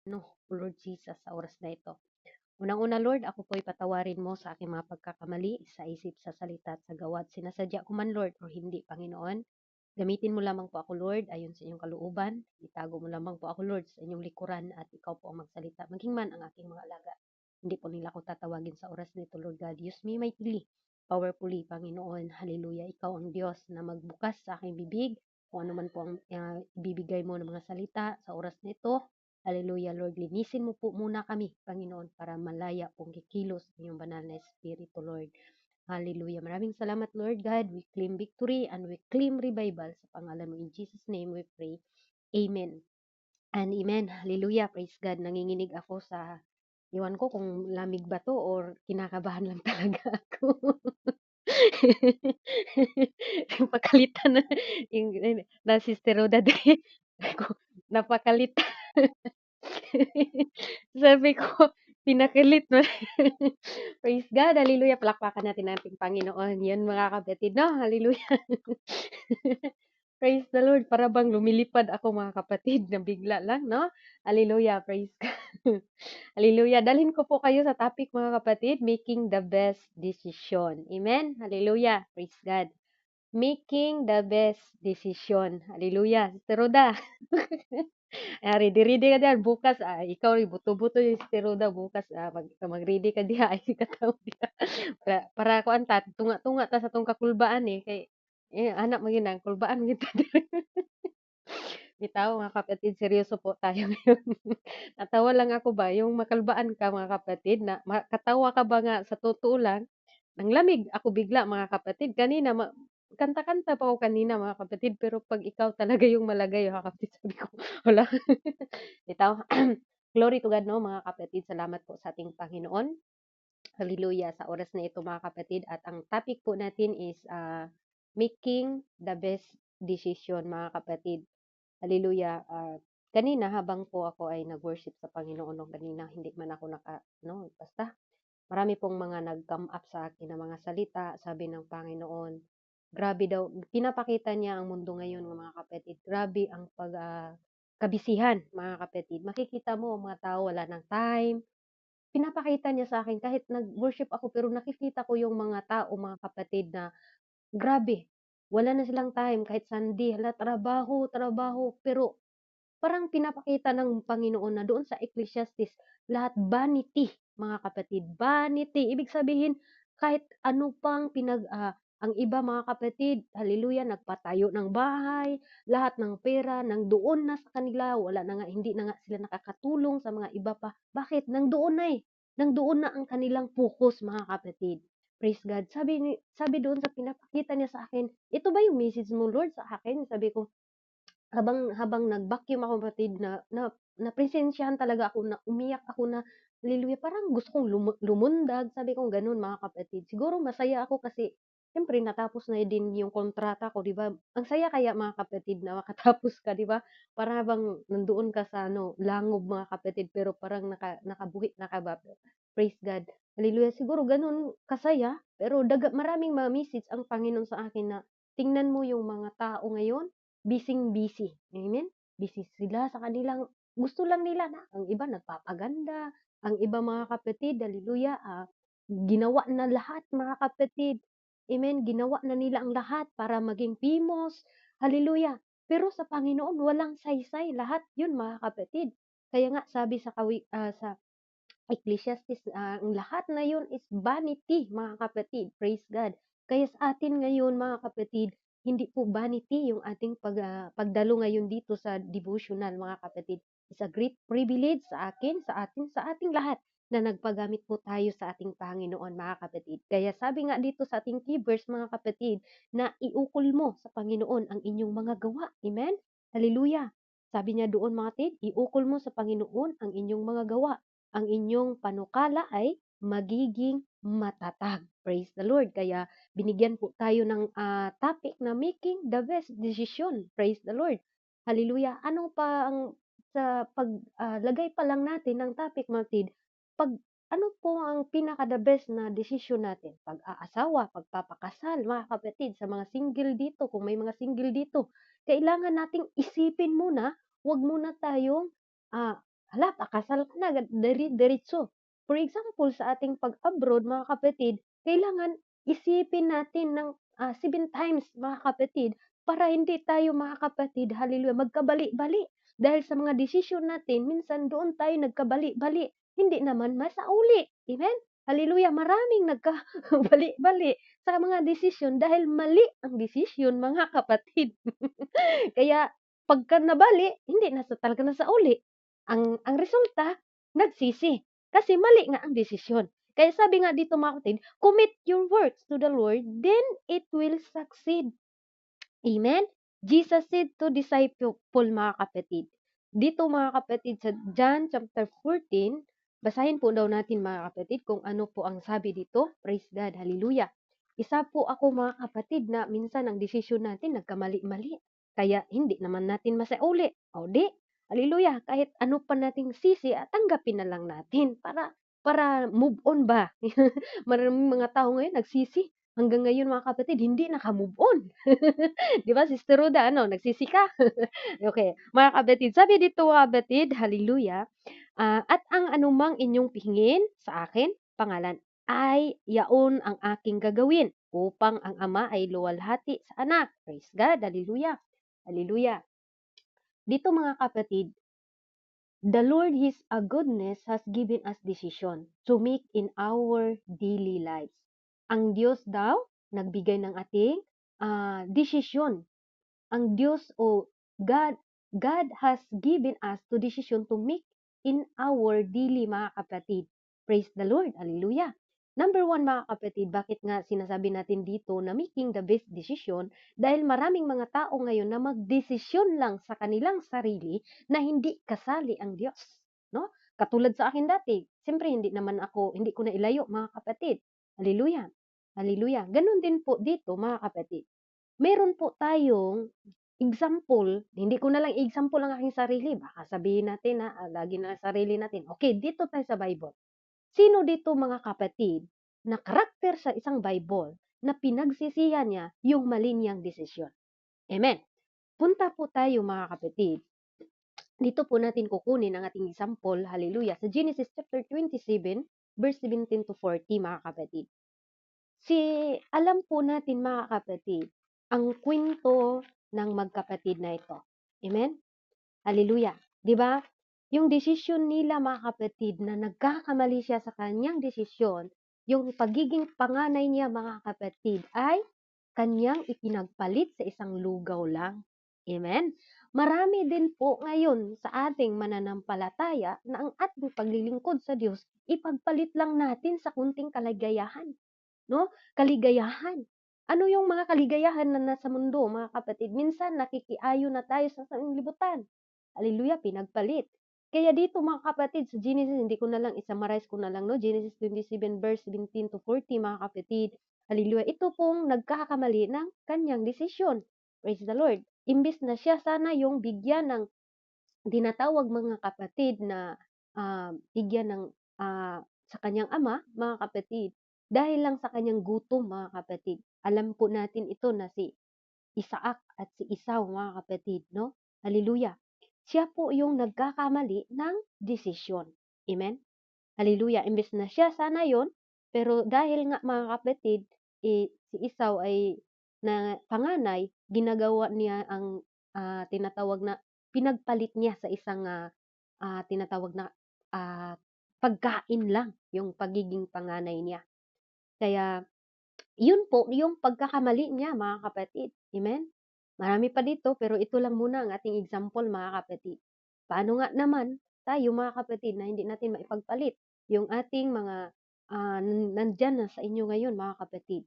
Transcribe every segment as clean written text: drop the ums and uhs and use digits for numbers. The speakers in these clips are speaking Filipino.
Lord Jesus, sa oras na ito. Unang-una, Lord, ako po'y patawarin mo sa aking mga pagkakamali, sa isip, sa salita at sa gawa. Sinasadya ko man, Lord, o hindi, Panginoon. Gamitin mo lamang po ako, Lord, ayon sa inyong kalooban. Itago mo lamang po ako, Lord, sa inyong likuran at ikaw po ang magsalita. Maging man ang aking mga alaga. Hindi po nila ako tatawagin sa oras nito, Lord God. Use me mightily, powerfully, Panginoon. Hallelujah. Ikaw ang Diyos na magbukas sa aking bibig. Kung ano man po ang ibibigay mo ng mga salita sa oras nito. Hallelujah, Lord. Linisin mo po muna kami, Panginoon, para malaya pong kikilos ng iyong banal na Espiritu, Lord. Hallelujah. Maraming salamat, Lord God. We claim victory and we claim revival sa pangalan mo. In Jesus' name we pray. Amen. And amen. Hallelujah. Praise God. Nanginginig ako sa, iwan ko kung lamig ba to or kinakabahan lang talaga ako. Napakalitan na, na Sister Roda din. Napakalitan. Sabi ko, pinakilit mo. Praise God, hallelujah. Palakpakan natin ang ating Panginoon. Yan mga kapatid, no? Hallelujah. Praise the Lord. Para bang lumilipad ako mga kapatid na bigla lang, no? Hallelujah. Praise God. Hallelujah. Dalhin ko po kayo sa topic mga kapatid, making the best decision. Amen? Hallelujah. Praise God. Making the best decision. Hallelujah. Sister Roda. Ready-ready ka diyan bukas, ikaw rin buto-buto yung steroida bukas, mag-ready ka diha ay kataw diha. Para kuan ta tunga-tunga ta sa tong kakulbaan, kay anak mo ginang kulbaan gyud ta diri. Bitaw mga kapatid, seryoso po tayo ngayon. Natawa lang ako ba yung makalbaan ka mga kapatid na katawa ka ba nga sa totoo lang, nanglamig ako bigla mga kapatid. Kanina kanta-kanta pa ako kanina mga kapatid, pero 'pag ikaw talaga yung malagay mga kapatid, sabi ko, hala. Bitaw, glory to God 'no mga kapatid, salamat po sa ating Panginoon. Hallelujah, sa oras na ito mga kapatid, at ang topic po natin is making the best decision mga kapatid. Hallelujah. Kanina habang po ako ay nag-worship sa Panginoon nung kanina, hindi man ako basta marami pong mga nag-come up sa akin na mga salita, sabi ng Panginoon. Grabe daw, pinapakita niya ang mundo ngayon mga kapatid. Grabe ang kabisihan mga kapatid. Makikita mo ang mga tao wala ng time. Pinapakita niya sa akin kahit nag-worship ako pero nakikita ko yung mga tao mga kapatid na grabe. Wala na silang time kahit Sunday. Hala, trabaho, trabaho. Pero parang pinapakita ng Panginoon na doon sa Ecclesiastes, lahat vanity, mga kapatid, vanity. Ibig sabihin, kahit ano pang ang iba mga kapatid, hallelujah, nagpatayo ng bahay, lahat ng pera, nandoon na sa kanila, wala na nga, hindi na nga sila nakakatulong sa mga iba pa. Bakit? Nandoon na Nandoon na ang kanilang focus, mga kapatid. Praise God. Sabi doon sa pinapakita niya sa akin, ito ba yung message mo, Lord, sa akin? Sabi ko, habang nag-vacuum ako kapatid napresensyahan talaga ako na umiyak ako na hallelujah, parang gusto kong lumundag, sabi ko gano'n mga kapatid. Siguro masaya ako kasi siyempre natapos na din yung kontrata ko, 'di ba? Ang saya kaya mga kapatid na makatapos ka, 'di ba? Para bang nandoon ka sa langob mga kapatid pero parang nakabuhi na ka ba? Praise God. Hallelujah. Siguro gano'n kasaya, pero maraming mga message ang Panginoon sa akin na tingnan mo yung mga tao ngayon, busy. Amen? Busy sila sa kanilang gusto lang nila na ang iba nagpapaganda, ang iba mga kapatid, hallelujah, ginawa na lahat mga kapatid. Amen? Ginawa na nila ang lahat para maging famous. Hallelujah. Pero sa Panginoon, walang saysay. Lahat yun mga kapatid. Kaya nga sabi sa Ecclesiastes, ang lahat na yun is vanity, mga kapatid. Praise God. Kaya sa atin ngayon, mga kapatid, hindi po vanity yung ating pagdalo ngayon dito sa devotional, mga kapatid. It's a great privilege sa akin, sa ating lahat na nagpagamit po tayo sa ating Panginoon, mga kapatid. Kaya sabi nga dito sa ating key verse, mga kapatid, na iukol mo sa Panginoon ang inyong mga gawa. Amen? Hallelujah. Sabi niya doon, mga kapatid, iukol mo sa Panginoon ang inyong mga gawa, ang inyong panukala ay magiging matatag. Praise the Lord. Kaya binigyan po tayo ng topic na making the best decision. Praise the Lord. Hallelujah. Ano pa ang sa paglagay pa lang natin ng topic, Matid? Ano po ang pinaka the best na decision natin? Pag-aasawa, pagpapakasal, mga kapatid, sa mga single dito, kung may mga single dito, kailangan nating isipin muna, wag muna tayong hala, pakasal ka na, diretso. For example, sa ating pag-abroad, mga kapatid, kailangan isipin natin ng 7 times, mga kapatid, para hindi tayo, mga kapatid, hallelujah, magkabali-bali. Dahil sa mga desisyon natin, minsan doon tayo nagkabali-bali. Hindi naman masauli. Amen? Hallelujah, maraming nagkabali-bali sa mga desisyon dahil mali ang desisyon, mga kapatid. Kaya pagka nabali, hindi na talaga nasauli. Ang resulta, nagsisi. Kasi mali nga ang desisyon. Kaya sabi nga dito, mga kapatid, commit your works to the Lord, then it will succeed. Amen? Jesus said to disciple, mga kapatid. Dito, mga kapatid, sa John chapter 14, basahin po daw natin, mga kapatid, kung ano po ang sabi dito. Praise God, hallelujah. Isa po ako, mga kapatid, na minsan ang desisyon natin nagkamali-mali. Kaya hindi naman natin masauli. O di, hallelujah, kahit ano pa nating sisi, tanggapin na lang natin para move on ba. Maraming mga tao ngayon nagsisi. Hanggang ngayon, mga kapatid, hindi naka-move on. 'Di ba, Sister Ruda, ano, nagsisi ka? Okay, mga kapatid, sabi dito, mga kapatid, hallelujah, at ang anumang inyong hingin sa akin, pangalan, ay yaon ang aking gagawin upang ang Ama ay luwalhati sa Anak. Praise God, hallelujah, hallelujah. Dito, mga kapatid, the Lord His goodness has given us decision to make in our daily lives. Ang Diyos daw, nagbigay ng ating desisyon. Ang Diyos o God has given us to decision to make in our daily, mga kapatid. Praise the Lord. Hallelujah. Number one, mga kapatid, bakit nga sinasabi natin dito na making the best decision? Dahil maraming mga tao ngayon na magdesisyon lang sa kanilang sarili na hindi kasali ang Diyos. No? Katulad sa akin dati, siyempre hindi ko na ilayo, mga kapatid. Hallelujah. Hallelujah. Ganon din po dito, mga kapatid. Meron po tayong example, hindi ko na lang example ang aking sarili. Baka sabihin natin na lagi na sarili natin. Okay, dito tayo sa Bible. Sino dito, mga kapatid, na karakter sa isang Bible na pinagsisihan niya yung mali niyang desisyon? Amen. Punta po tayo, mga kapatid. Dito po natin kukunin ang ating example, hallelujah, sa Genesis chapter 27, verse 17 to 40, mga kapatid. Alam po natin, mga kapatid, ang kwento ng magkapatid na ito. Amen? Hallelujah. 'Di ba? Yung desisyon nila, mga kapatid, na nagkakamali siya sa kanyang desisyon, yung pagiging panganay niya, mga kapatid, ay kanyang ipinagpalit sa isang lugaw lang. Amen? Marami din po ngayon sa ating mananampalataya na ang ating paglilingkod sa Diyos, ipagpalit lang natin sa kunting kaligayahan. No? Kaligayahan. Ano yung mga kaligayahan na nasa mundo, mga kapatid? Minsan nakikiayo na tayo sa sanglibutan. Hallelujah, pinagpalit. Kaya dito, mga kapatid, sa Genesis, hindi ko na lang isummarize ko na lang, no? Genesis 27 verse 17 to 40, mga kapatid. Hallelujah. Ito pong nagkakamali ng kanyang desisyon. Praise the Lord. Imbis na siya sana yung bigyan ng tinatawag, mga kapatid, na bigyan ng sa kanyang ama, mga kapatid, dahil lang sa kanyang gutom, mga kapatid. Alam po natin ito na si Isaac at si Esau, mga kapatid, no? Hallelujah. Siya po yung nagkakamali ng desisyon. Amen? Hallelujah. Imbes na siya sana yon, pero dahil nga, mga kapatid, si Esau ay na panganay, ginagawa niya ang tinatawag na pinagpalit niya sa isang tinatawag na ah, pagkain lang yung pagiging panganay niya. Kaya yun po yung pagkakamali niya, mga kapatid. Amen? Marami pa dito, pero ito lang muna ang ating example, mga kapatid. Paano nga naman tayo, mga kapatid, na hindi natin maipagpalit yung ating mga nandyan na sa inyo ngayon, mga kapatid.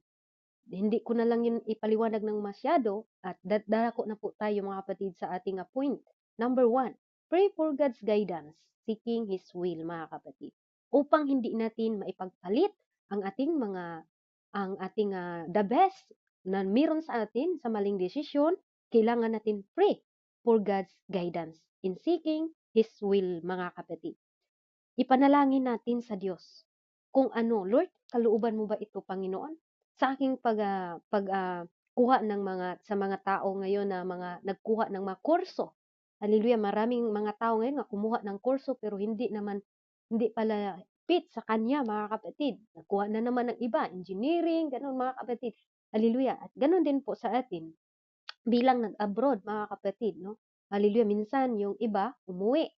Hindi ko na lang yun ipaliwanag ng masyado at dadako na po tayo, mga kapatid, sa ating point. Number 1, pray for God's guidance, seeking His will, mga kapatid. Upang hindi natin maipagpalit ang ating the best na meron sa atin sa maling desisyon, kailangan natin pray for God's guidance in seeking His will, mga kapatid. Ipanalangin natin sa Diyos kung ano, Lord, kalooban mo ba ito, Panginoon? Sa aking kuha ng sa mga tao ngayon na mga nagkuha ng mga kurso, Hallelujah, maraming mga tao ngayon nga kumuha ng kurso pero hindi pala fit sa kanya mga kapatid. Nakuha na naman ng iba, engineering, gano'n mga kapatid. Hallelujah. At gano'n din po sa atin bilang nag-abroad mga kapatid, no? Hallelujah, minsan yung iba umuwi.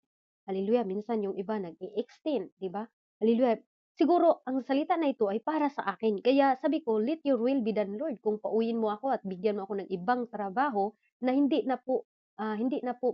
Hallelujah, minsan yung iba nag-i-extend, di ba? Hallelujah. Siguro ang salita na ito ay para sa akin. Kaya sabi ko, let your will be done, Lord. Kung pauwiin mo ako at bigyan mo ako ng ibang trabaho na hindi na po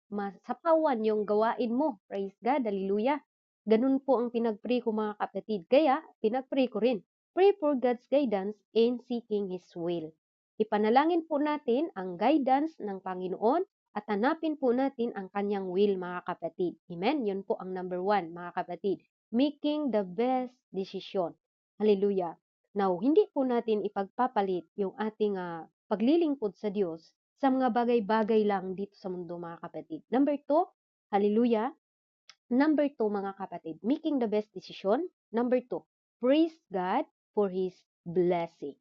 masapawan yung gawain mo. Praise God, hallelujah. Ganun po ang pinag-pray ko mga kapatid. Kaya pinag-pray ko rin. Pray for God's guidance in seeking His will. Ipanalangin po natin ang guidance ng Panginoon at hanapin po natin ang kanyang will mga kapatid. Amen? Yun po ang number 1 mga kapatid. Making the best decision. Hallelujah. Now, hindi po natin ipagpapalit yung ating paglilingkod sa Diyos sa mga bagay-bagay lang dito sa mundo mga kapatid. Number 2, hallelujah. Number 2 mga kapatid, making the best decision. Number 2, praise God for His blessing.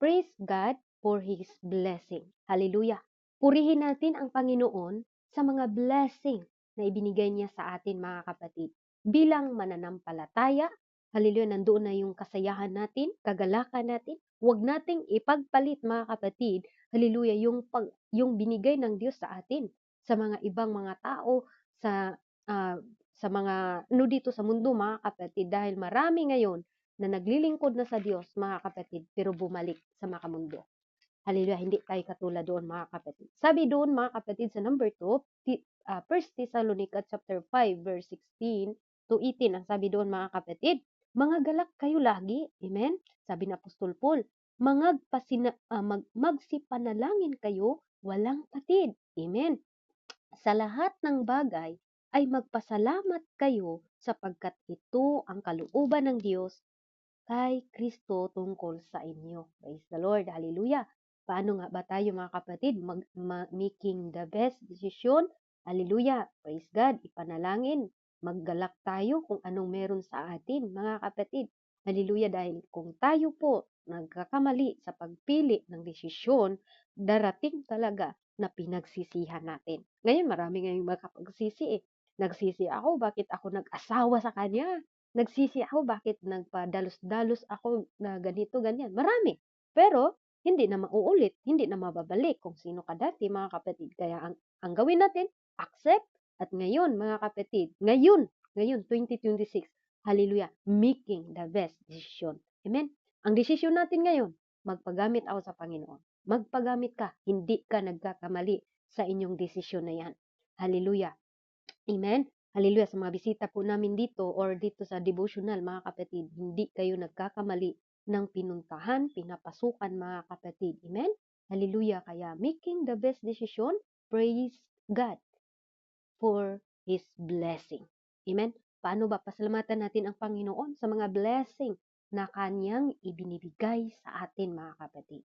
Praise God for His blessing. Hallelujah. Purihin natin ang Panginoon sa mga blessing na ibinigay niya sa atin mga kapatid. Bilang mananampalataya, hallelujah, nandoon na yung kasayahan natin, kagalakan natin. Huwag nating ipagpalit mga kapatid, hallelujah, yung binigay ng Diyos sa atin sa mga ibang mga tao, sa ah, sa mga dito sa mundo mga kapatid, dahil marami ngayon na naglilingkod na sa Diyos, mga kapatid, pero bumalik sa makamundo. Hallelujah, hindi tayo katulad doon, mga kapatid. Sabi doon, mga kapatid, sa number 2, 1 Thessalonica chapter 5, verse 16 to 18, ang sabi doon, mga kapatid, mga galak kayo lagi, amen? Sabi ng Apostol Paul, magsipanalangin kayo, walang patid, amen? Sa lahat ng bagay ay magpasalamat kayo sapagkat ito ang kalooban ng Diyos kay Kristo tungkol sa inyo. Praise the Lord. Hallelujah. Paano nga ba tayo mga kapatid making the best decision? Hallelujah. Praise God. Ipanalangin. Maggalak tayo kung anong meron sa atin mga kapatid. Hallelujah. Dahil kung tayo po nagkakamali sa pagpili ng desisyon, darating talaga na pinagsisihan natin. Ngayon, marami ngayong makapagsisi eh. Nagsisi ako, bakit ako nag-asawa sa kanya? Nagsisi ako bakit nagpadalos-dalos ako na ganito, ganyan. Marami. Pero, hindi na mauulit, hindi na mababalik kung sino ka dati, mga kapatid. Kaya ang gawin natin, accept. At ngayon, mga kapatid, ngayon, 2026, hallelujah, making the best decision. Amen? Ang desisyon natin ngayon, magpagamit ako sa Panginoon. Magpagamit ka, hindi ka nagkakamali sa inyong desisyon na yan. Hallelujah. Amen? Hallelujah. Sa mga bisita po namin dito or dito sa devotional, mga kapatid, hindi kayo nagkakamali ng pinuntahan, pinapasukan, mga kapatid. Amen? Hallelujah. Kaya making the best decision, praise God for His blessing. Amen? Paano ba pasalamatan natin ang Panginoon sa mga blessing na Kanyang ibinibigay sa atin, mga kapatid?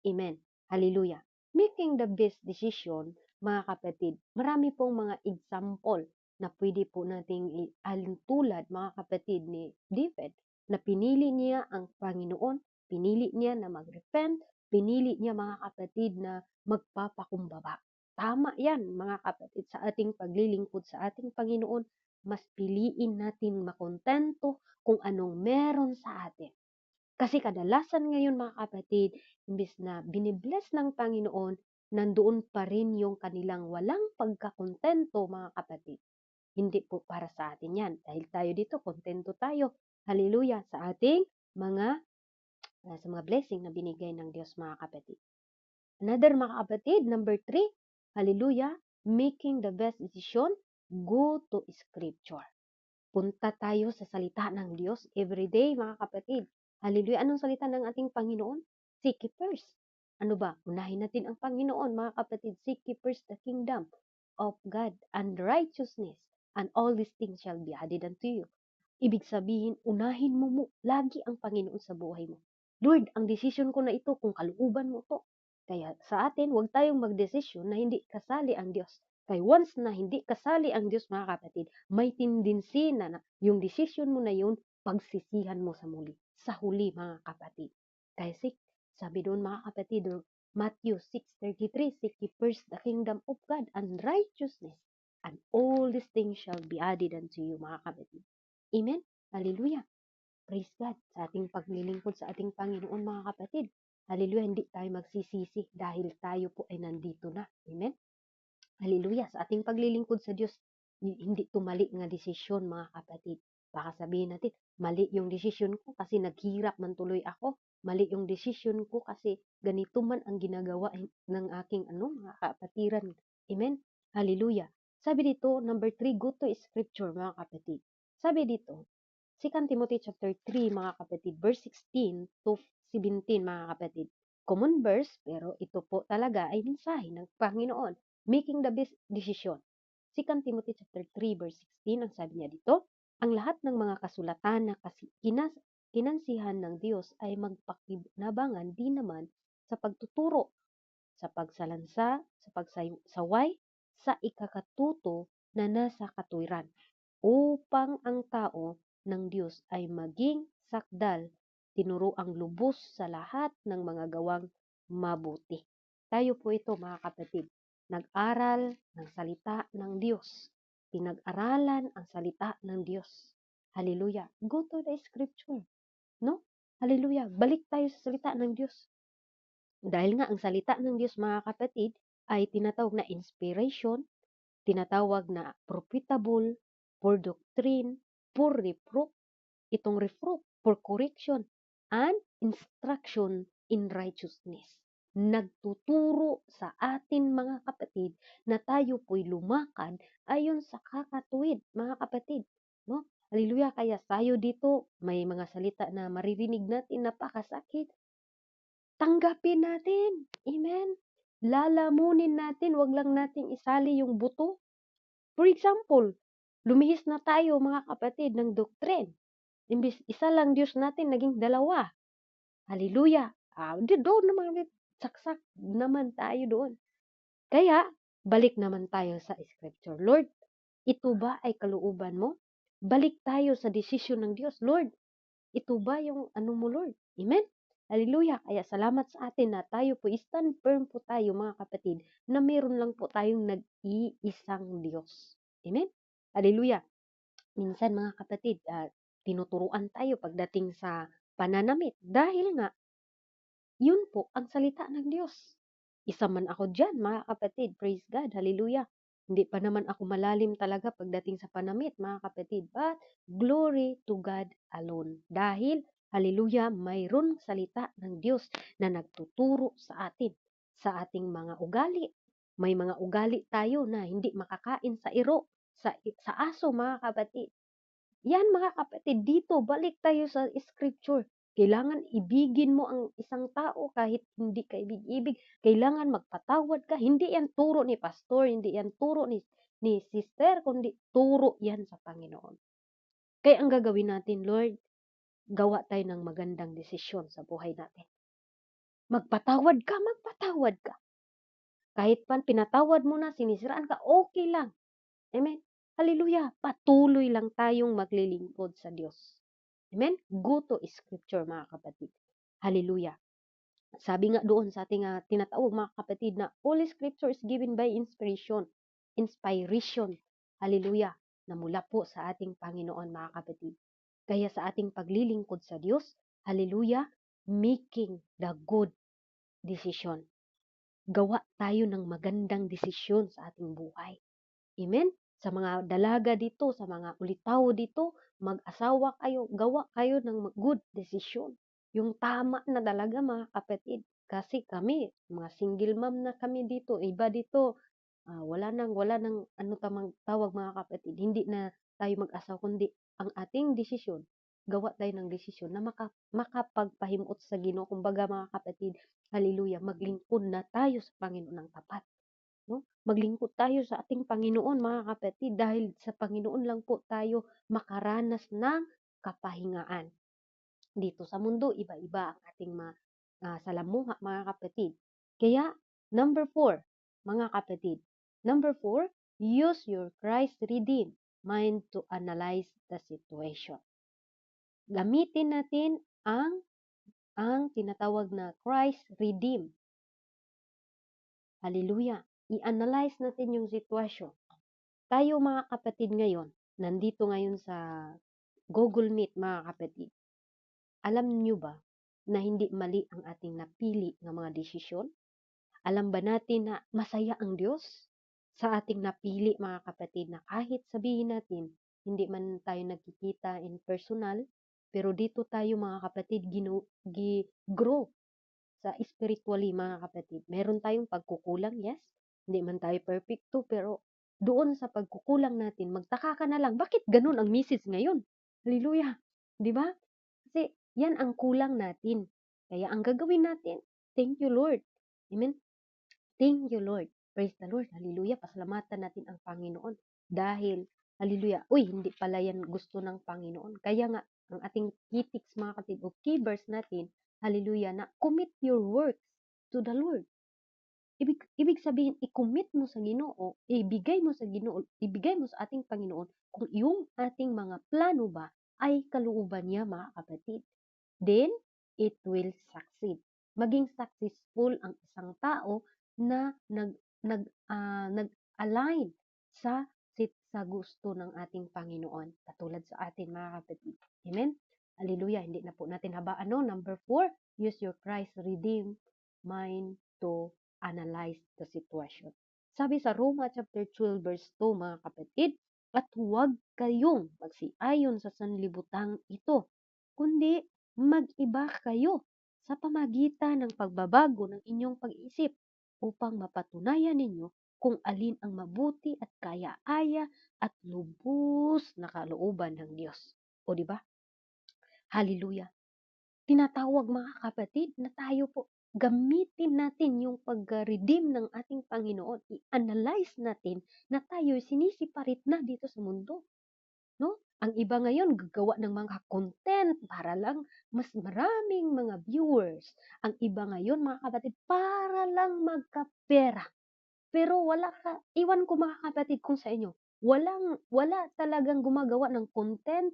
Amen. Hallelujah. Making the best decision, mga kapatid, marami pong mga example na pwede po nating alintulad, mga kapatid, ni David, na pinili niya ang Panginoon, pinili niya na mag-repent, pinili niya, mga kapatid, na magpapakumbaba. Tama yan, mga kapatid, sa ating paglilingkod sa ating Panginoon, mas piliin natin makontento kung anong meron sa atin. Kasi kadalasan ngayon, mga kapatid, imbis na binibless ng Panginoon, nandoon pa rin yung kanilang walang pagkakontento, mga kapatid. Hindi po para sa atin yan. Dahil tayo dito, kontento tayo. Hallelujah. Sa ating sa mga blessing na binigay ng Diyos, mga kapatid. Another, mga kapatid, number 3, hallelujah, making the best decision, go to Scripture. Punta tayo sa salita ng Diyos everyday, mga kapatid. Hallelujah. Anong salita ng ating Panginoon? Seek ye first. Ano ba? Unahin natin ang Panginoon, mga kapatid. Seek ye first the kingdom of God and righteousness, and all these things shall be added unto you. Ibig sabihin, unahin mo lagi ang Panginoon sa buhay mo. Lord, ang desisyon ko na ito kung kalooban mo to. Kaya sa atin, huwag tayong magdesisyon na hindi kasali ang Diyos. Kaya once na hindi kasali ang Diyos, mga kapatid, may tendency na yung desisyon mo na yun, pagsisihan mo sa huli, mga kapatid. Kaya sabi doon, mga kapatid, Matthew 6:33, seek ye first the kingdom of God and righteousness, and all these things shall be added unto you, mga kapatid. Amen? Hallelujah. Praise God sa ating paglilingkod sa ating Panginoon, mga kapatid. Hallelujah, hindi tayo magsisisi dahil tayo po ay nandito na. Amen? Hallelujah, sa ating paglilingkod sa Diyos, hindi to mali nga desisyon, mga kapatid. Baka sabihin natin, mali yung desisyon ko kasi naghirap man tuloy ako. Mali yung desisyon ko kasi ganito man ang ginagawa ng aking mga kapatiran. Amen? Hallelujah. Sabi dito, number 3, go to scripture, mga kapatid. Sabi dito, 2 Timothy chapter 3, mga kapatid, verse 16 to 17, mga kapatid. Common verse, pero ito po talaga ay mensahe ng Panginoon. Making the best decision. 2 Timothy chapter 3, verse 16, ang sabi niya dito, ang lahat ng mga kasulatan na kinansihan ng Diyos ay magpakinabangan din naman sa pagtuturo, sa pagsalansa, sa pagsaway, sa ikakatuto na nasa katuwiran, upang ang tao ng Diyos ay maging sakdal, tinuruang lubos sa lahat ng mga gawang mabuti. Tayo po ito, mga kapatid, nag-aral ng salita ng Diyos. Pinag-aralan ang salita ng Diyos. Hallelujah. Go to the scripture. No? Hallelujah. Balik tayo sa salita ng Diyos. Dahil nga ang salita ng Diyos, mga kapatid, ay tinatawag na inspiration, tinatawag na profitable, for doctrine, for reproof, itong reproof, for correction, and instruction in righteousness. Nagtuturo sa atin, mga kapatid, na tayo po'y lumakad ayon sa kakatuwid, mga kapatid. No? Hallelujah, kaya tayo dito, may mga salita na maririnig natin napakasakit. Tanggapin natin. Amen. Lalamunin natin, wag lang nating isali yung buto. For example, lumihis na tayo, mga kapatid, ng doctrine. Imbis isa lang Diyos natin, naging dalawa. Hallelujah. Doon naman, saksak naman tayo doon. Kaya, balik naman tayo sa scripture. Lord, ito ba ay kalooban mo? Balik tayo sa desisyon ng Diyos. Lord, ito ba yung mo, Lord? Amen? Hallelujah. Kaya salamat sa atin na tayo po, stand firm po tayo, mga kapatid, na meron lang po tayong nag-iisang Diyos. Amen? Hallelujah. Minsan, mga kapatid, tinuturuan tayo pagdating sa pananamit dahil nga, yun po ang salita ng Diyos. Isa man ako dyan, mga kapatid. Praise God. Hallelujah. Hindi pa naman ako malalim talaga pagdating sa panamit, mga kapatid. But, glory to God alone. Dahil, hallelujah, mayroon salita ng Diyos na nagtuturo sa atin, sa ating mga ugali. May mga ugali tayo na hindi makakain sa iro, sa aso, mga kapatid. Yan, mga kapatid, dito, balik tayo sa scripture. Kailangan ibigin mo ang isang tao kahit hindi ka ibig-ibig. Kailangan magpatawad ka. Hindi yan turo ni pastor, hindi yan turo ni sister, kundi turo yan sa Panginoon. Kaya ang gagawin natin, Lord, gawa tayo ng magandang desisyon sa buhay natin. Magpatawad ka. Kahit pa pinatawad mo na, sinisiraan ka, okay lang. Amen? Hallelujah. Patuloy lang tayong maglilingkod sa Diyos. Amen? Go to scripture, mga kapatid. Hallelujah. Sabi nga doon sa ating tinatawag, mga kapatid, na all scripture is given by inspiration. Hallelujah. Na mula po sa ating Panginoon, mga kapatid. Kaya sa ating paglilingkod sa Diyos, hallelujah, making the good decision. Gawa tayo ng magandang desisyon sa ating buhay. Amen? Sa mga dalaga dito, sa mga ulitaw dito, mag-asawa kayo, gawa kayo ng good decision. Yung tama na talaga, mga kapatid. Kasi kami, mga single mom na kami dito, iba dito, wala nang tamang tawag, mga kapatid. Hindi na tayo mag-asawa, kundi ang ating desisyon, gawa tayo ng desisyon na makapagpahimot sa Ginoo. Kumbaga, mga kapatid, hallelujah, maglingkod na tayo sa Panginoon ng tapat. No? Maglingkod tayo sa ating Panginoon, mga kapatid, dahil sa Panginoon lang po tayo makaranas ng kapahingaan. Dito sa mundo, iba-iba ang ating salamuha, mga kapatid. Kaya, number 4, mga kapatid. Number 4, use your Christ-redeemed mind to analyze the situation. Gamitin natin ang tinatawag na Christ-redeemed Hallelujah. I-analyze natin yung sitwasyon. Tayo mga kapatid ngayon, nandito ngayon sa Google Meet mga kapatid. Alam niyo ba na hindi mali ang ating napili ng mga desisyon? Alam ba natin na masaya ang Diyos sa ating napili mga kapatid, na kahit sabihin natin hindi man tayo nagkikita in personal, pero dito tayo mga kapatid grow sa spiritually mga kapatid. Meron tayong pagkukulang, yes. Hindi man tayo perfecto, pero doon sa pagkukulang natin, magtaka ka na lang, bakit ganun ang message ngayon? Hallelujah. Di ba? Kasi yan ang kulang natin. Kaya ang gagawin natin, thank you Lord. Amen. Thank you Lord. Praise the Lord. Hallelujah. Pasalamatan natin ang Panginoon. Dahil, hallelujah, uy, hindi pala yan gusto ng Panginoon. Kaya nga, ang ating key tips mga kapatid o key verse natin, hallelujah, na commit your works to the Lord. Ibig sabihin, i-commit mo sa Ginoo, ibigay mo sa Ginoo, ibigay mo sa ating Panginoon kung yung ating mga plano ba ay kalooban niya mga kapatid. Then, it will succeed. Maging successful ang isang tao na nag-align sa gusto ng ating Panginoon. Katulad sa atin mga kapatid. Amen? Hallelujah. Hindi na po natin habaan. No? Number 4, use your Christ redeemed mind to analyze the situation. Sabi sa Roma chapter 12 verse 2 mga kapatid, at huwag kayong magsiayon sa sanlibutang ito, kundi mag-iba kayo sa pamagitan ng pagbabago ng inyong pag-iisip upang mapatunayan ninyo kung alin ang mabuti at kaya-aya at lubos na kalooban ng Diyos. O di ba? Hallelujah. Tinatawag mga kapatid na tayo po gamitin natin yung pag-redeem ng ating Panginoon. I-analyze natin na tayo sinisiparit na dito sa mundo. No? Ang iba ngayon gagawa ng mga content para lang mas maraming mga viewers. Ang iba ngayon mga kapatid para lang magkapera. Pero wala ka, iwan ko mga kapatid kung sa inyo, wala talagang gumagawa ng content.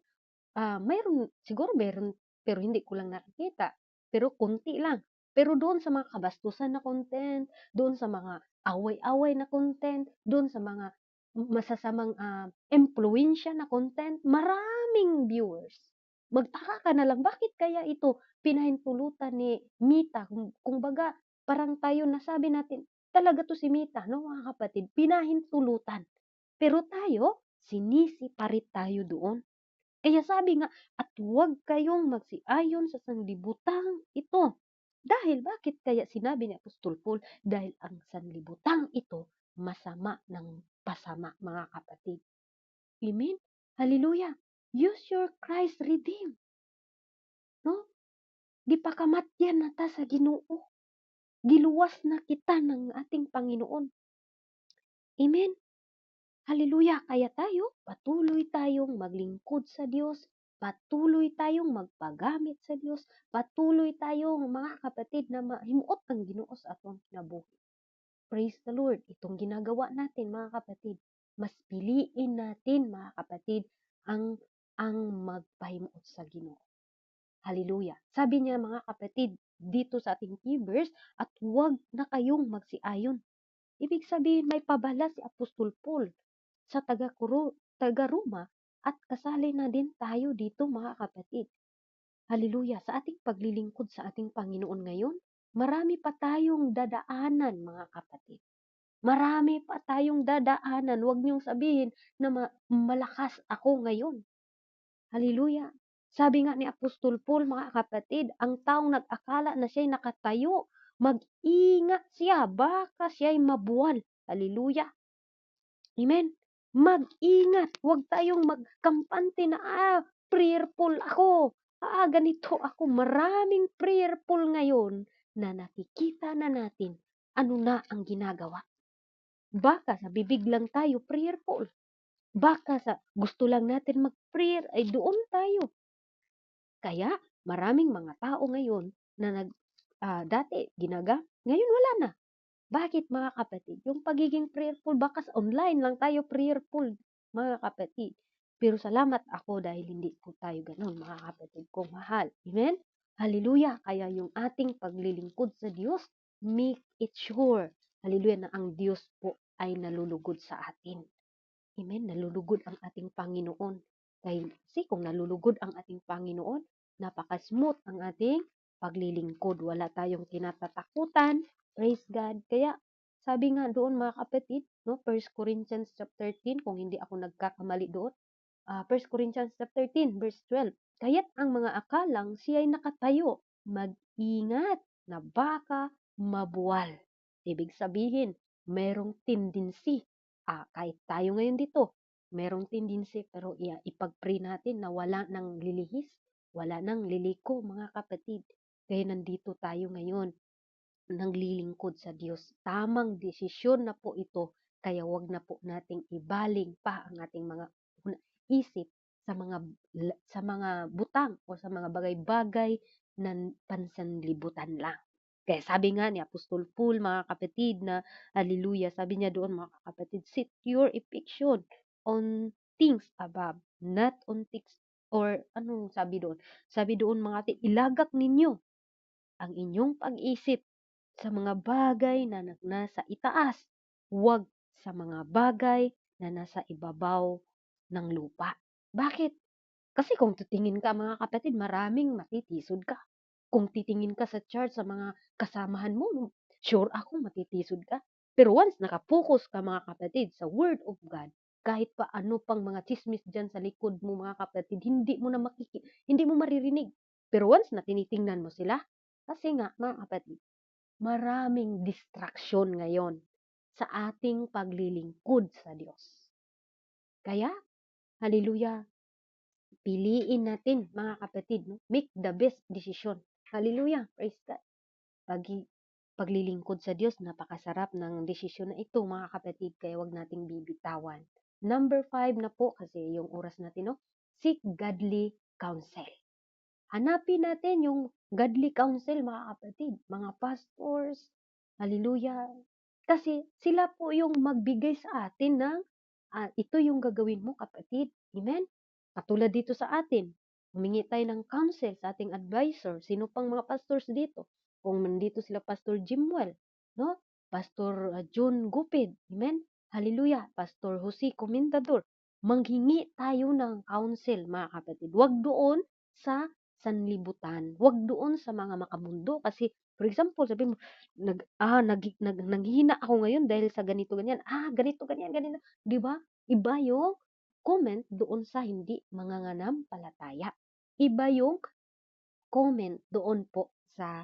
Siguro meron, pero hindi ko lang nakikita. Pero konti lang. Pero doon sa mga kabastusan na content, doon sa mga away-away na content, doon sa mga masasamang impluwensya na content, maraming viewers. Magtaka ka na lang, bakit kaya ito pinahintulutan ni Mita? Kung baga, parang tayo nasabi natin, talaga to si Mita, no mga kapatid, pinahintulutan. Pero tayo, sinisiparit tayo doon. Kaya sabi nga, at huwag kayong magsiayon sa sanlibutang ito. Dahil bakit kaya sinabi ni Apostol Paul? Dahil ang sanlibutang ito masama ng pasama, mga kapatid. Amen? Hallelujah. Use your Christ redeem. No? Di pa kamatyan na ta sa Ginoo. Giluwas na kita ng ating Panginoon. Amen? Hallelujah! Kaya tayo, patuloy tayong maglingkod sa Diyos, patuloy tayong magpagamit sa Diyos, patuloy tayong mga kapatid na mahimuot ang Ginoo sa atong kinabuhi. Praise the Lord! Itong ginagawa natin mga kapatid, mas piliin natin mga kapatid ang magpahimuot sa Ginoo. Hallelujah! Sabi niya mga kapatid dito sa ating key verse, at huwag na kayong magsiayon. Ibig sabihin may pabala si Apostol Paul sa taga-Roma at kasali na din tayo dito mga kapatid. Hallelujah! Sa ating paglilingkod sa ating Panginoon ngayon, marami pa tayong dadaanan mga kapatid. Marami pa tayong dadaanan. Huwag niyong sabihin na malakas ako ngayon. Hallelujah! Sabi nga ni Apostol Paul mga kapatid, ang taong nag-akala na siya'y nakatayo, mag-ingat siya, baka siya'y mabuwal. Hallelujah! Amen. Mag-ingat. Huwag tayong magkampante na, prayerful ako. Ganito ako. Maraming prayerful ngayon na nakikita na natin ano na ang ginagawa. Baka sa bibig lang tayo prayerful. Baka sa gusto lang natin mag-prayer ay doon tayo. Kaya maraming mga tao ngayon na dati ngayon wala na. Bakit mga kapatid? Yung pagiging prayerful, baka sa online lang tayo prayerful, mga kapatid. Pero salamat ako dahil hindi po tayo ganun, mga kapatid kong mahal. Amen? Hallelujah! Kaya yung ating paglilingkod sa Diyos, make it sure Hallelujah, na ang Diyos po ay nalulugod sa atin. Amen, nalulugod ang ating Panginoon. Kasi kung nalulugod ang ating Panginoon, napaka-smooth ang ating paglilingkod. Wala tayong kinatatakutan. Praise God. Kaya sabi nga doon mga kapatid, no, 1 Corinthians chapter 13, kung hindi ako nagkakamali doon, 1 Corinthians chapter 13, verse 12. Kaya't ang mga akalang siya'y nakatayo, mag-ingat na baka mabuwal. Ibig sabihin, merong tendency. Kahit tayo ngayon dito, merong tendency, pero ipag-pray natin na wala nang lilihis, wala nang liliko, mga kapatid. Kaya nandito tayo ngayon, naglilingkod sa Diyos. Tamang desisyon na po ito, kaya wag na po nating ibaling pa ang ating mga isip sa mga butang o sa mga bagay-bagay na pansanlibutan lang. Kaya sabi nga ni Apostol Paul, mga kapatid, na hallelujah, sabi niya doon, mga kapatid, set your affection on things above, not on things, or anong sabi doon? Sabi doon, mga kapatid, ilagak ninyo ang inyong pag-isip sa mga bagay na nasa itaas, huwag sa mga bagay na nasa ibabaw ng lupa. Bakit? Kasi kung titingin ka, mga kapatid, maraming matitisod ka. Kung titingin ka sa church sa mga kasamahan mo, sure ako matitisod ka. Pero once nakapokus ka, mga kapatid, sa Word of God, kahit pa ano pang mga chismis dyan sa likod mo, mga kapatid, hindi mo maririnig. Pero once na tinitingnan mo sila, kasi nga, mga kapatid, maraming distraction ngayon sa ating paglilingkod sa Diyos. Kaya, hallelujah, piliin natin, mga kapatid, no? Make the best decision. Hallelujah, praise God. Paglilingkod sa Diyos, napakasarap ng desisyon na ito, mga kapatid, kaya wag nating bibitawan. Number 5 na po, kasi yung oras natin, no? Seek godly counsel. Hanapin natin yung godly counsel, mga kapatid, mga pastors, hallelujah. Kasi sila po yung magbigay sa atin ng ito yung gagawin mo, kapatid. Amen? Katulad dito sa atin, humingi tayo ng counsel sa ating advisor. Sino pang mga pastors dito? Kung nandito sila, Pastor Jimwell, no? Pastor John Gupid, amen? Hallelujah. Pastor Jose Comendador. Manghingi tayo ng counsel, mga kapatid. Huwag doon sa sanlibutan. Huwag doon sa mga makamundo. Kasi, for example, sabi mo, nanghihina ako ngayon dahil sa ganito, ganyan. Ganito, ganyan, ganito. Di ba? Iba yung comment doon sa hindi mangananampalataya. Iba yung comment doon po sa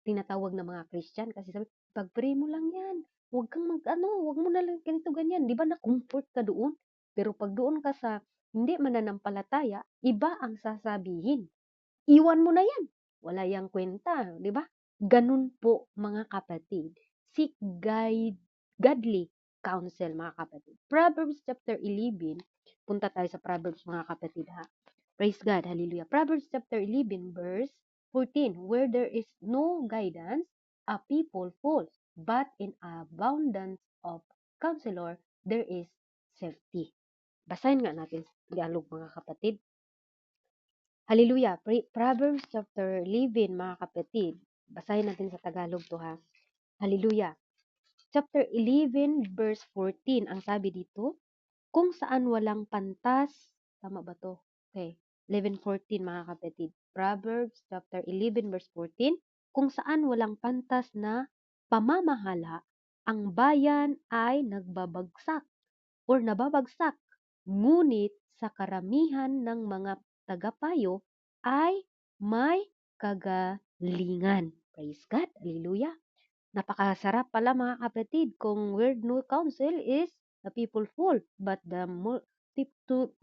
tinatawag na mga Christian. Kasi sabi, pag-pray mo lang yan. Huwag kang huwag mo na lang ganito, ganyan. Di ba na-comfort ka doon? Pero pag doon ka sa hindi mananampalataya, iba ang sasabihin. Iwan mo na yan. Wala yang kwenta, di ba? Ganun po, mga kapatid. Seek godly counsel, mga kapatid. Proverbs chapter 11, punta tayo sa Proverbs, mga kapatid, ha? Praise God, hallelujah. Proverbs chapter 11, verse 14, where there is no guidance, a people falls, but in abundance of counselor, there is safety. Basahin nga natin dialog, mga kapatid. Hallelujah. Proverbs chapter 11, mga kapatid. Basahin natin sa Tagalog to, ha. Hallelujah. Chapter 11, verse 14. Ang sabi dito, kung saan walang pantas, tama ba to? Okay. 11:14, mga kapatid. Proverbs chapter 11, verse 14. Kung saan walang pantas na pamamahala, ang bayan ay nagbabagsak or nababagsak. Ngunit sa karamihan ng mga tagapayo ay may kagalingan. Praise God. Hallelujah. Napakasarap pala, mga kapatid, kung where no counsel is the people fall, but the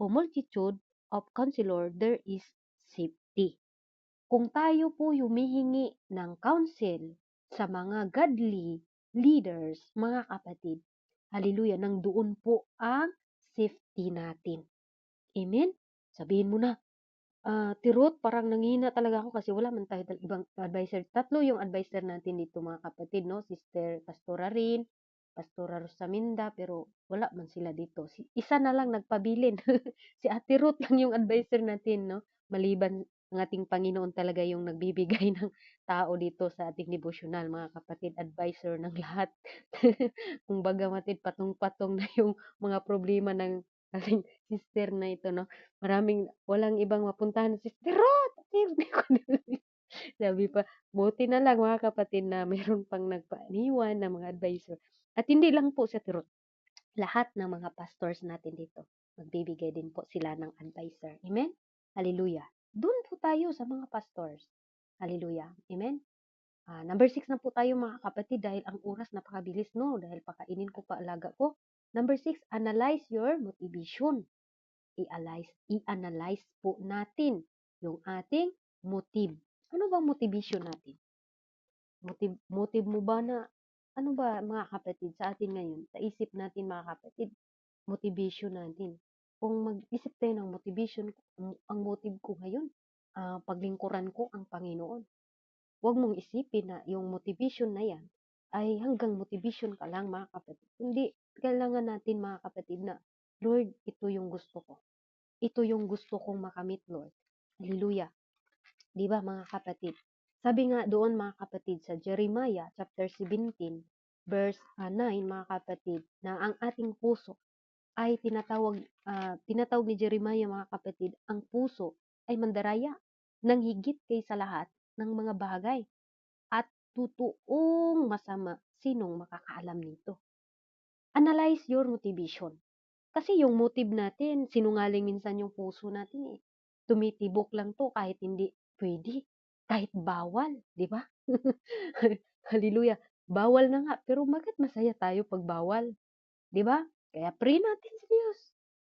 multitude of counselor, there is safety. Kung tayo po humihingi ng counsel sa mga godly leaders, mga kapatid, hallelujah, nang doon po ang safety natin. Amen? Sabihin mo na, Tirot, parang nanghina talaga ako kasi wala man tayo ibang advisor. Tatlo yung advisor natin dito, mga kapatid, no? Sister Pastora Rin, Pastora Rosaminda, pero wala man sila dito. Isa na lang nagpabilin. Si Ate Ruth lang yung advisor natin, no? Maliban Ang ating Panginoon talaga yung nagbibigay ng tao dito sa ating devotional, mga kapatid, advisor ng lahat. Kumbaga matid patong-patong na yung mga problema ng ating sister na ito, no? Walang ibang mapuntahan, Sister Ruth! Sabi pa, buti na lang mga kapatid na meron pang nagpaaniwan na mga advisor. At hindi lang po sa Ruth, lahat ng mga pastors natin dito, magbibigay din po sila ng advisor. Amen? Hallelujah. Doon po tayo sa mga pastors. Hallelujah. Amen? Number 6 na po tayo mga kapatid dahil ang oras napakabilis, no? Dahil pakainin ko pa alaga ko. Number 6, analyze your motivation. I-analyze po natin yung ating motive. Ano bang motivation natin? Motive mo ba na, ano ba mga kapatid sa atin ngayon, sa isip natin mga kapatid, motivation natin. Kung mag-isip tayo ng motivation, ang motive ko ngayon, paglingkuran ko ang Panginoon. Huwag mong isipin na yung motivation na yan ay hanggang motivation ka lang mga kapatid. Hindi, kailangan natin mga kapatid na, Lord, ito yung gusto ko. Ito yung gusto kong makamit, Lord. Hallelujah. Di ba mga kapatid? Sabi nga doon mga kapatid sa Jeremiah chapter 17 verse 9 mga kapatid na ang ating puso ay tinatawag ni Jeremiah mga kapatid, ang puso ay mandaraya ng higit kaysa lahat ng mga bagay at totoong masama. Sinong makakaalam nito? Analyze your motivation. Kasi yung motive natin, sinungaling minsan yung puso natin eh. Tumitibok lang to kahit hindi pwede, kahit bawal, di ba? Hallelujah. Bawal na nga, pero bakit masaya tayo pag bawal? Di ba? Kaya pray natin sa Diyos,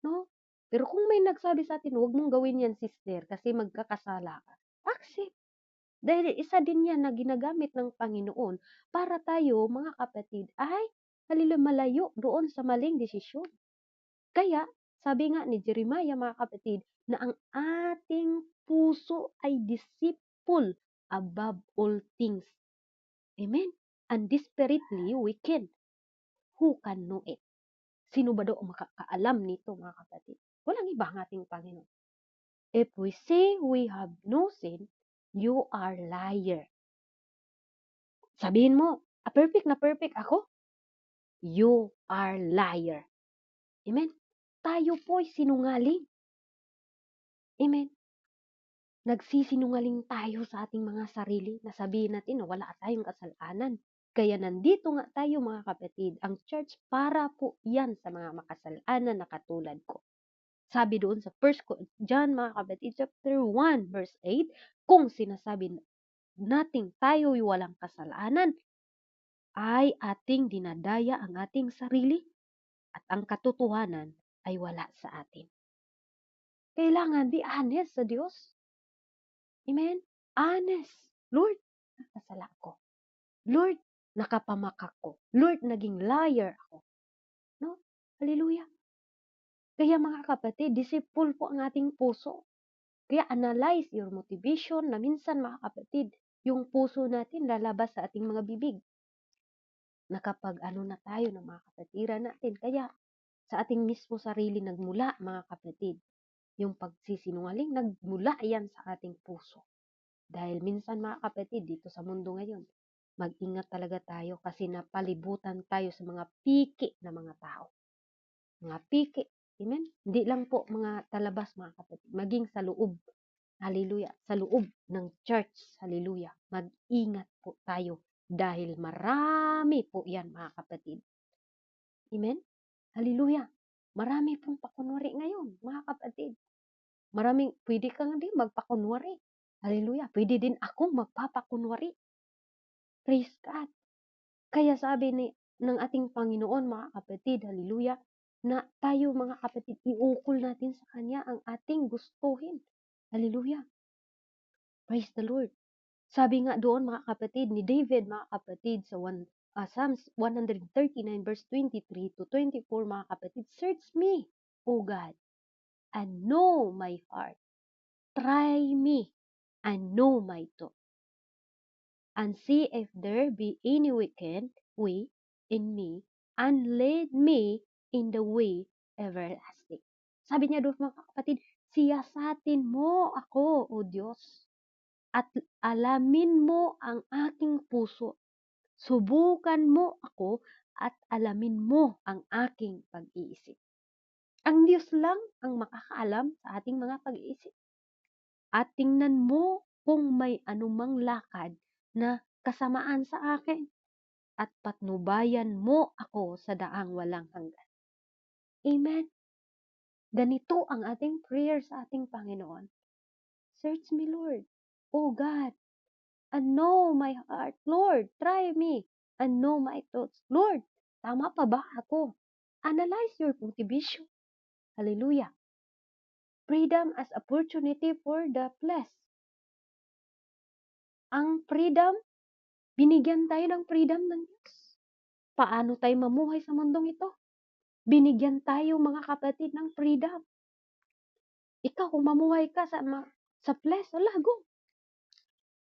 no? Pero kung may nagsabi sa atin, huwag mong gawin yan, sister, kasi magkakasala ka. Accept. Dahil isa din yan na ginagamit ng Panginoon para tayo, mga kapatid, ay malayo doon sa maling desisyon. Kaya, sabi nga ni Jeremiah, mga kapatid, na ang ating puso ay deceitful above all things. Amen? And desperately wicked. Who can know it? Sino ba daw ang makakaalam nito, mga kapatid? Walang iba ang ating Panginoon. If we say we have no sin, you are liar. Sabihin mo, perfect na perfect ako? You are liar. Amen? Tayo po'y sinungaling. Amen? Nagsisinungaling tayo sa ating mga sarili na sabihin natin na wala tayong kasalanan. Kaya nandito nga tayo mga kapatid, ang church para po yan sa mga makasalanan na katulad ko. Sabi doon sa 1 John mga kapatid, chapter 1 verse 8, kung sinasabi nating tayo'y walang kasalanan, ay ating dinadaya ang ating sarili at ang katotohanan ay wala sa atin. Kailangan be honest sa Diyos. Amen? Honest. Lord, nakasala ko. Lord, nakapamakak ko. Lord, naging liar ako. No? Hallelujah. Kaya mga kapatid, disciple po ang ating puso. Kaya analyze your motivation na minsan mga kapatid, yung puso natin lalabas sa ating mga bibig. Nakapag-ano na tayo ng mga kapatiran natin. Kaya sa ating mismo sarili nagmula mga kapatid. Yung pagsisinungaling, nagmula yan sa ating puso. Dahil minsan mga kapatid, dito sa mundo ngayon, mag-ingat talaga tayo kasi napalibutan tayo sa mga piki na mga tao. Mga piki. Amen? Hindi lang po mga talabas mga kapatid, maging sa loob. Hallelujah. Sa loob ng church. Hallelujah. Mag-ingat po tayo dahil marami po yan mga kapatid. Amen? Hallelujah. Marami pong pakunwari ngayon mga kapatid. Pwede kang din magpakunwari. Hallelujah. Pwede din akong magpapakunwari. Praise God. Kaya sabi ng ating Panginoon mga kapatid, hallelujah, na tayo mga kapatid, iukol natin sa Kanya ang ating gustuhin. Hallelujah. Praise the Lord. Sabi nga doon mga kapatid ni David, mga kapatid, sa Psalms 139 verse 23 to 24, mga kapatid, search me, O God, and know my heart. Try me and know my thought. And see if there be any wicked way in me, and lead me in the way everlasting. Sabi niya doon mga kapatid, siyasatin mo ako, O Diyos, at alamin mo ang aking puso. Subukan mo ako at alamin mo ang aking pag-iisip. Ang Diyos lang ang makakaalam sa ating mga pag-iisip. At tingnan mo kung may anumang lakad na kasamaan sa akin at patnubayan mo ako sa daang walang hanggan. Amen. Ganito ang ating prayer sa ating Panginoon. Search me, Lord. Oh God, and know my heart. Lord, try me and know my thoughts. Lord, tama pa ba ako? Analyze your motivation. Hallelujah. Freedom as opportunity for the blessed. Ang freedom, binigyan tayo ng freedom ng Diyos. Paano tayo mamuhay sa mundong ito? Binigyan tayo, mga kapatid, ng freedom. Ikaw, kung mamuhay ka sa flesh, wala, go.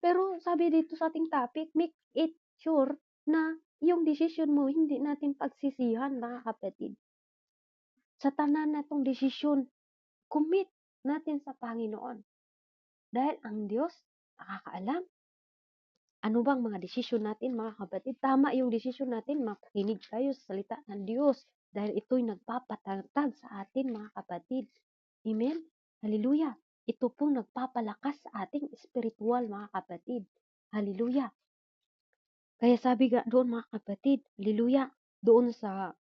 Pero sabi dito sa ating topic, make it sure na yung decision mo, hindi natin pagsisihan, mga kapatid. Sa tanan na itong desisyon, commit natin sa Panginoon. Dahil ang Diyos, nakakaalam. Ano bang mga desisyon natin, mga kapatid? Tama yung desisyon natin, makinig tayo sa salita ng Diyos. Dahil ito'y nagpapatagtag sa atin, mga kapatid. Amen? Hallelujah. Ito pong nagpapalakas sa ating spiritual, mga kapatid. Hallelujah. Kaya sabi nga doon, mga kapatid, hallelujah, doon sa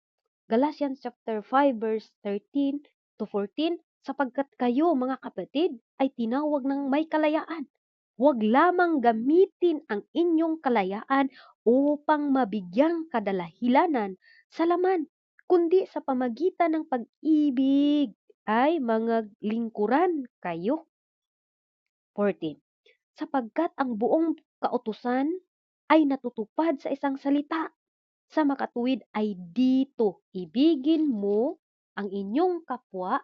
Galatians chapter 5 verse 13 to 14, sapagkat kayo, mga kapatid, ay tinawag ng may kalayaan. Huwag lamang gamitin ang inyong kalayaan upang mabigyang kadalahilanan sa laman, kundi sa pamagitan ng pag-ibig ay mga lingkuran kayo. 14. Sapagkat ang buong kautusan ay natutupad sa isang salita. Sa makatuwid ay dito, ibigin mo ang inyong kapwa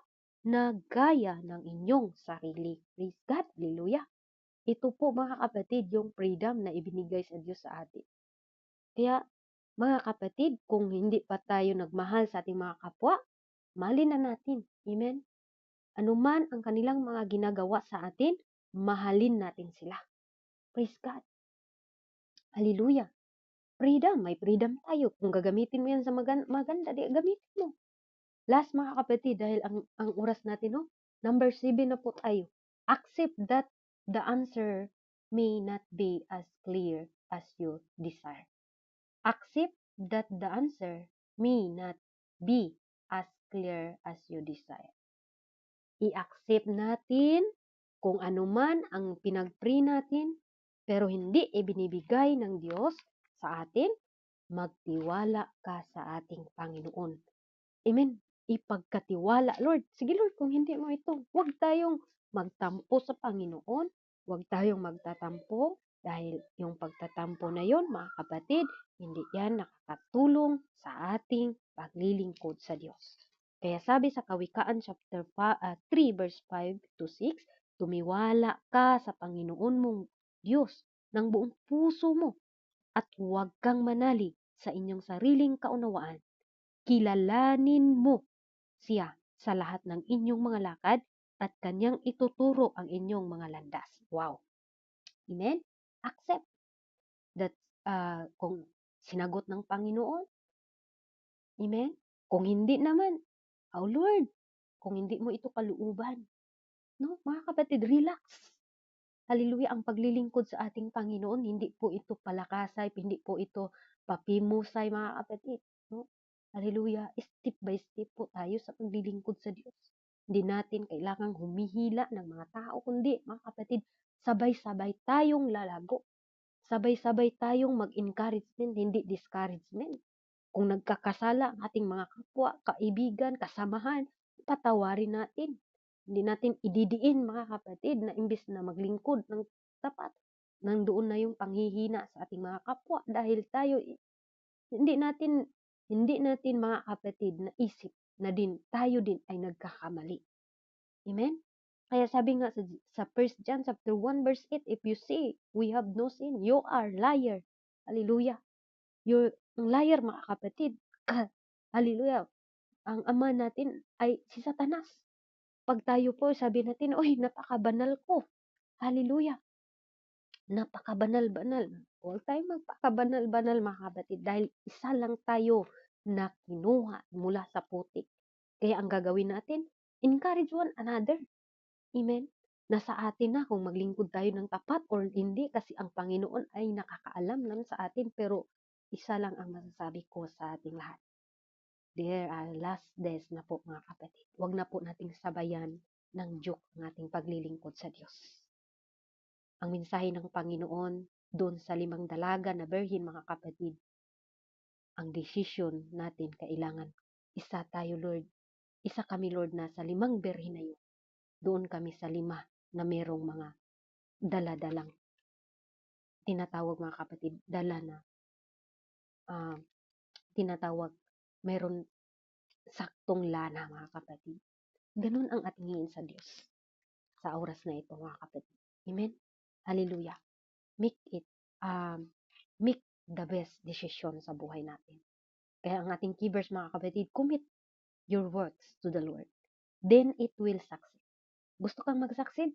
na gaya ng inyong sarili. Praise God. Hallelujah. Ito po, mga kapatid, yung freedom na ibinigay sa Diyos sa atin. Kaya, mga kapatid, kung hindi pa tayo nagmahal sa ating mga kapwa, mahalin na natin. Amen? Anuman ang kanilang mga ginagawa sa atin, mahalin natin sila. Praise God. Hallelujah. Freedom, may freedom tayo. Kung gagamitin mo yan sa maganda, di gamitin mo. Last, mga kapatid, dahil ang oras natin, no? Number 7 na po tayo. Accept that the answer may not be as clear as you desire. Accept that the answer may not be as clear as you desire. I-accept natin kung ano man ang pinag-pray natin, pero hindi ibinibigay ng Diyos sa atin, magtiwala ka sa ating Panginoon. Amen. Ipagkatiwala, Lord. Sige, Lord, kung hindi mo ito, huwag tayong magtampo sa Panginoon. Huwag tayong magtatampo dahil yung pagtatampo na yon, mga kapatid, hindi yan nakakatulong sa ating paglilingkod sa Diyos. Kaya sabi sa Kawikaan chapter 3 verse 5 to 6, tumiwala ka sa Panginoon mong Diyos ng buong puso mo at huwag kang manalig sa inyong sariling kaunawaan. Kilalanin mo siya sa lahat ng inyong mga lakad at kanyang ituturo ang inyong mga landas. Wow. Amen? Accept that kung sinagot ng Panginoon. Amen? Kung hindi naman, oh Lord, kung hindi mo ito kaluuban. No, mga kapatid, relax. Hallelujah, ang paglilingkod sa ating Panginoon, hindi po ito palakasay, hindi po ito papimusay, mga kapatid. No? Hallelujah, step by step po tayo sa paglilingkod sa Diyos. Hindi natin kailangang humihila ng mga tao, kundi, mga kapatid, sabay-sabay tayong lalago. Sabay-sabay tayong mag-encouragement, hindi discouragement. Kung nagkakasala ang ating mga kapwa, kaibigan, kasamahan, patawarin natin. Hindi natin ididiin, mga kapatid, na imbis na maglingkod ng tapat, nandoon na yung panghihina sa ating mga kapwa dahil tayo hindi natin, mga kapatid, na isip na din tayo din ay nagkakamali. Amen? Kaya sabi nga sa 1 John chapter 1 verse 8, if you say we have no sin, you are liar. Hallelujah. You're liar, mga kapatid. Hallelujah. Ang ama natin ay si Satanas. 'pag tayo po sabi natin, "Uy, napakabanal ko." Hallelujah, napakabanal-banal. Huwag tayong magpakabanal-banal mga kapatid dahil isa lang tayo na kinuha mula sa putik. Kaya ang gagawin natin, encourage one another. Amen? Nasa atin na kung maglingkod tayo ng tapat or hindi kasi ang Panginoon ay nakakaalam lang sa atin. Pero isa lang ang masasabi ko sa ating lahat. There are last days na po mga kapatid. Huwag na po nating sabayan ng joke ang ating paglilingkod sa Diyos. Ang mensahe ng Panginoon doon sa 5 dalaga na birhen mga kapatid, ang desisyon natin kailangan isa tayo Lord. Isa kami Lord na sa 5 birhen na yun. Doon kami sa 5 na merong mga dala-dalang tinatawag mga kapatid, dala na tinatawag meron saktong lana mga kapatid. Ganun ang ating hingin sa Diyos sa oras na ito mga kapatid. Amen? Hallelujah. Make it, make the best decision sa buhay natin. Kaya ang ating key verse mga kapatid, commit your works to the Lord. Then it will succeed. Gusto kang mag-succeed?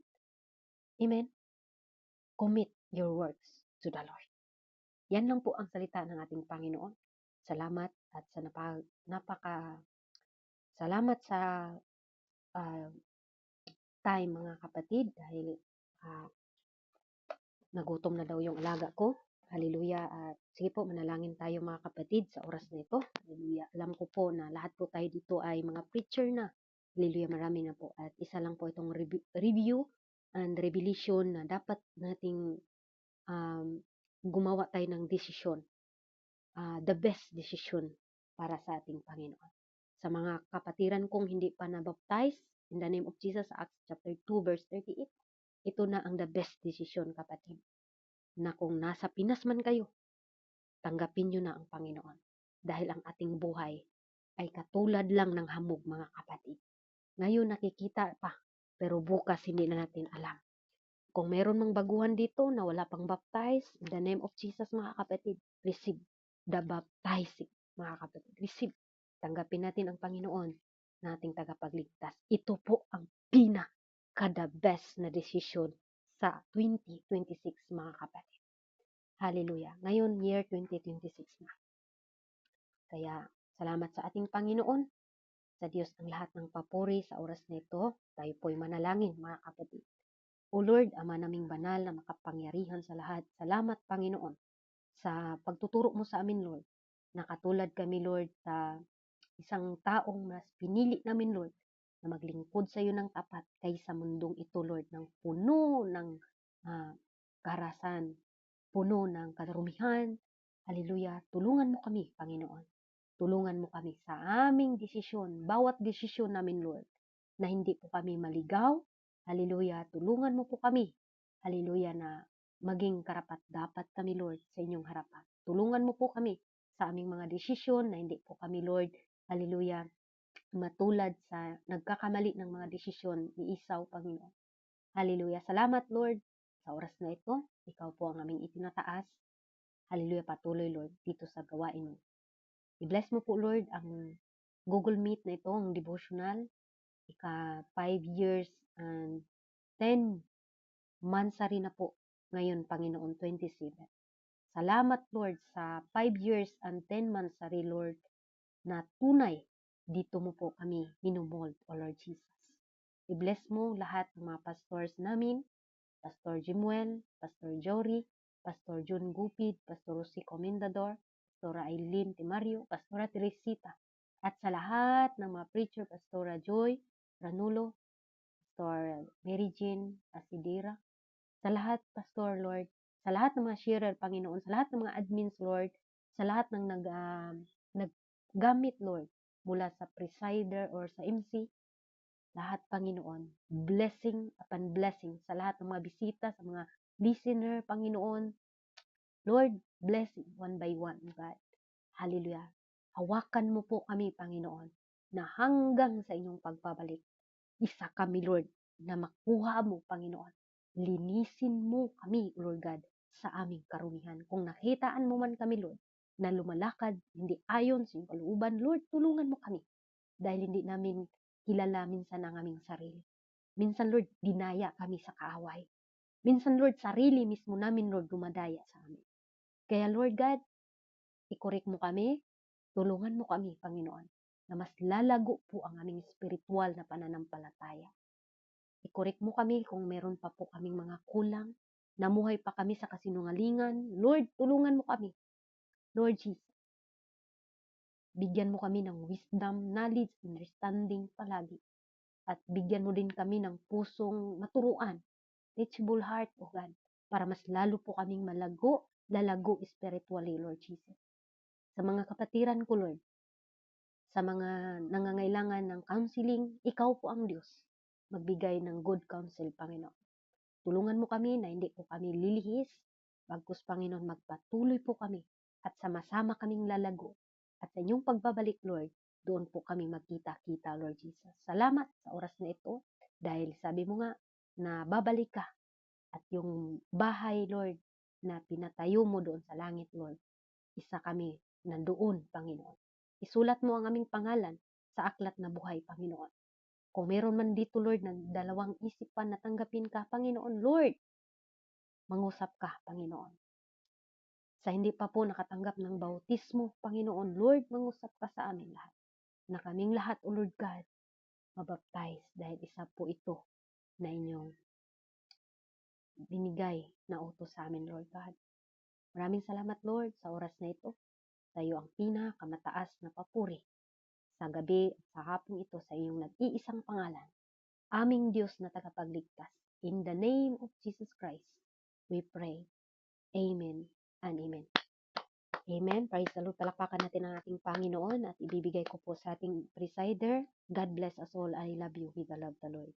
Amen? Commit your works to the Lord. Yan lang po ang salita ng ating Panginoon. Salamat at sa salamat sa time mga kapatid dahil nagutom na daw yung alaga ko. Hallelujah. At sige po, manalangin tayo mga kapatid sa oras na ito. Hallelujah. Alam ko po na lahat po tayo dito ay mga preacher na. Hallelujah. Marami na po. At isa lang po itong review and revelation na dapat nating gumawa tayo ng desisyon. The best decision para sa ating Panginoon. Sa mga kapatiran kong hindi pa nabaptize, in the name of Jesus, Acts chapter 2 verse 38, ito na ang the best decision kapatid. Na kung nasa Pinas man kayo, tanggapin nyo na ang Panginoon. Dahil ang ating buhay ay katulad lang ng hamog mga kapatid. Ngayon nakikita pa, pero bukas hindi na natin alam. Kung meron mang baguhan dito na wala pang baptize, in the name of Jesus mga kapatid, receive the baptizing mga kapatid. Receive. Tanggapin natin ang Panginoon na ating tagapagligtas. Ito po ang pinaka-the best na decision sa 2026 mga kapatid. Hallelujah. Ngayon, year 2026 na. Kaya, salamat sa ating Panginoon. Sa Diyos ang lahat ng papuri sa oras na ito. Tayo po'y manalangin mga kapatid. O Lord, Ama naming banal na makapangyarihan sa lahat. Salamat Panginoon sa pagtuturo mo sa amin Lord. Nakatulad kami Lord sa isang taong mas pinili namin Lord na maglingkod sa iyo ng tapat kaysa mundong ito Lord ng puno ng karahasan, puno ng karumihan. Hallelujah. Tulungan mo kami Panginoon. Tulungan mo kami sa aming desisyon, bawat desisyon namin Lord na hindi po kami maligaw. Hallelujah. Tulungan mo po kami. Hallelujah na maging karapat-dapat kami, Lord, sa inyong harapan. Tulungan mo po kami sa aming mga desisyon na hindi po kami, Lord, hallelujah, matulad sa nagkakamali ng mga desisyon ni Esau, Panginoon. Hallelujah. Salamat, Lord, sa oras na ito. Ikaw po ang aming itinataas. Hallelujah. Patuloy, Lord, dito sa gawain mo. I-bless mo po, Lord, ang Google Meet na ito, ang devotional. 5 years and 10 months na po ngayon, Panginoon, 27. Salamat, Lord, sa 5 years and 10 months Lord, na tunay dito mo po kami minumold, O Lord Jesus. I-bless mo lahat ng mga pastors namin, Pastor Jimuel, Pastor Jory, Pastor John Gupid, Pastor Rosie Comendador, Pastora Aileen Timario, Pastora Teresita, at sa lahat ng mga preacher, Pastora Joy Ranulo, Pastor Mary Jean Asidera, sa lahat, Pastor Lord, sa lahat ng mga sharer, Panginoon, sa lahat ng mga admins, Lord, sa lahat ng naggamit, Lord, mula sa presider or sa MC, lahat, Panginoon, blessing upon blessing sa lahat ng mga bisita, sa mga listener, Panginoon, Lord, blessing one by one, God. Hallelujah. Hawakan mo po kami, Panginoon, na hanggang sa inyong pagpabalik, isa kami, Lord, na makuha mo, Panginoon. Linisin mo kami, Lord God, sa aming karumihan. Kung nakitaan mo man kami, Lord, na lumalakad, hindi ayon sa iyong kalooban, Lord, tulungan mo kami. Dahil hindi namin kilala minsan ang aming sarili. Minsan, Lord, dinaya kami sa kaaway. Minsan, Lord, sarili mismo namin, Lord, dumadaya sa amin. Kaya, Lord God, i-correct mo kami, tulungan mo kami, Panginoon, na mas lalago po ang aming spiritual na pananampalataya. I-correct mo kami kung meron pa po kaming mga kulang, namuhay pa kami sa kasinungalingan. Lord, tulungan mo kami. Lord Jesus, bigyan mo kami ng wisdom, knowledge, understanding palagi. At bigyan mo din kami ng pusong maturuan, teachable heart, O God, para mas lalo po kaming lalago spiritually, Lord Jesus. Sa mga kapatiran ko, Lord, sa mga nangangailangan ng counseling, ikaw po ang Diyos. Magbigay ng good counsel, Panginoon. Tulungan mo kami na hindi po kami lilihis. Bagkus, Panginoon, magpatuloy po kami at sama-sama kaming lalago. At sa inyong pagbabalik, Lord, doon po kami magkita-kita, Lord Jesus. Salamat sa oras na ito dahil sabi mo nga na babalik ka at yung bahay, Lord, na pinatayo mo doon sa langit, Lord, isa kami nandoon, Panginoon. Isulat mo ang aming pangalan sa aklat na buhay, Panginoon. Kung meron man dito, Lord, na dalawang isipan na tanggapin ka, Panginoon, Lord, mangusap ka, Panginoon. Sa hindi pa po nakatanggap ng bautismo, Panginoon, Lord, mangusap ka sa amin lahat. Na kaming lahat, O Lord God, mabaptize dahil isa po ito na inyong binigay na utos sa amin, Lord God. Maraming salamat, Lord, sa oras na ito. Sa iyo ang pinakamataas na papuri. Sa gabi at sa hapong ito sa iyong nag-iisang pangalan, aming Diyos na tagapagligtas. In the name of Jesus Christ, we pray. Amen and amen. Amen. Praise the Lord. Palakpakan natin ang ating Panginoon at ibibigay ko po sa ating presider. God bless us all. I love you with the love of the Lord.